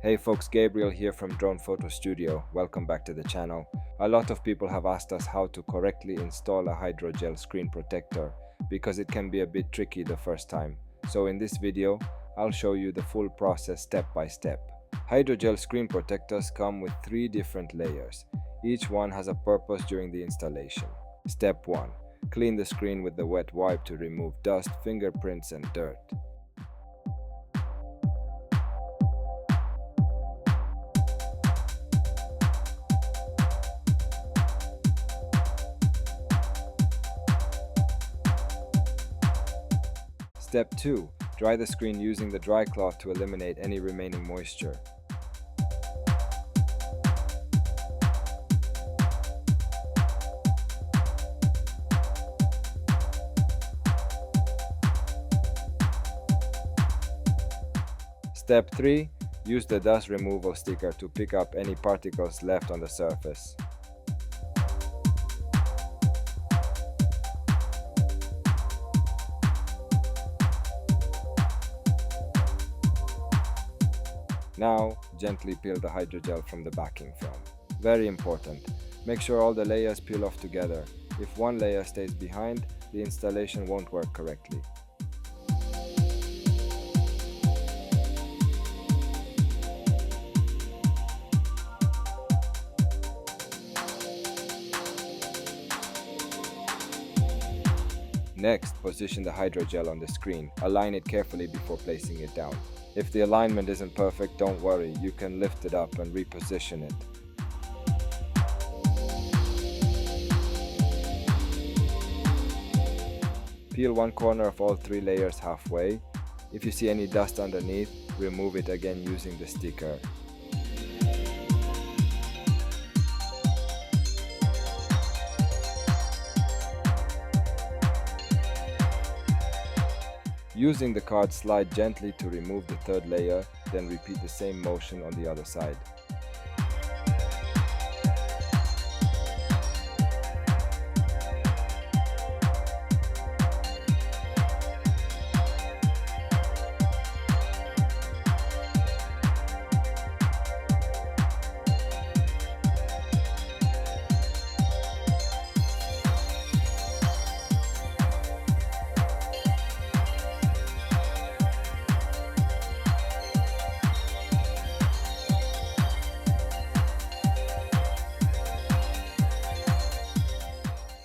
Hey folks, Gabriel here from Drone Photo Studio. Welcome back to the channel. A lot of people have asked us how to correctly install a hydrogel screen protector because it can be a bit tricky the first time. So in this video, I'll show you the full process step by step. Hydrogel screen protectors come with 3 different layers. Each one has a purpose during the installation. Step 1. Clean the screen with the wet wipe to remove dust, fingerprints and dirt. Step 2. Dry the screen using the dry cloth to eliminate any remaining moisture. Step 3. Use the dust removal sticker to pick up any particles left on the surface. Now, gently peel the hydrogel from the backing film. Very important, make sure all the layers peel off together. If one layer stays behind, the installation won't work correctly. Next, position the hydrogel on the screen. Align it carefully before placing it down. If the alignment isn't perfect, don't worry, you can lift it up and reposition it. Peel one corner of all 3 layers halfway. If you see any dust underneath, remove it again using the sticker. Using the card, slide gently to remove the 3rd layer, then repeat the same motion on the other side.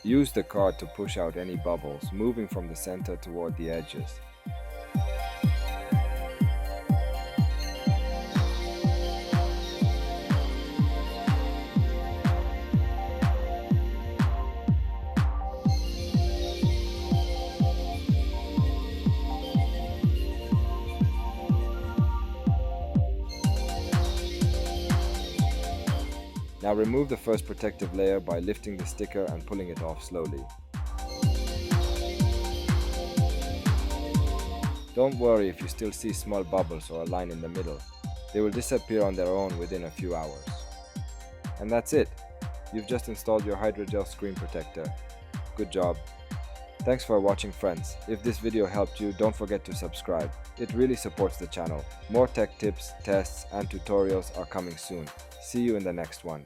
Use the card to push out any bubbles, moving from the center toward the edges. Now remove the first protective layer by lifting the sticker and pulling it off slowly. Don't worry if you still see small bubbles or a line in the middle. They will disappear on their own within a few hours. And that's it. You've just installed your hydrogel screen protector. Good job. Thanks for watching, friends. If this video helped you, don't forget to subscribe. It really supports the channel. More tech tips, tests and tutorials are coming soon. See you in the next one.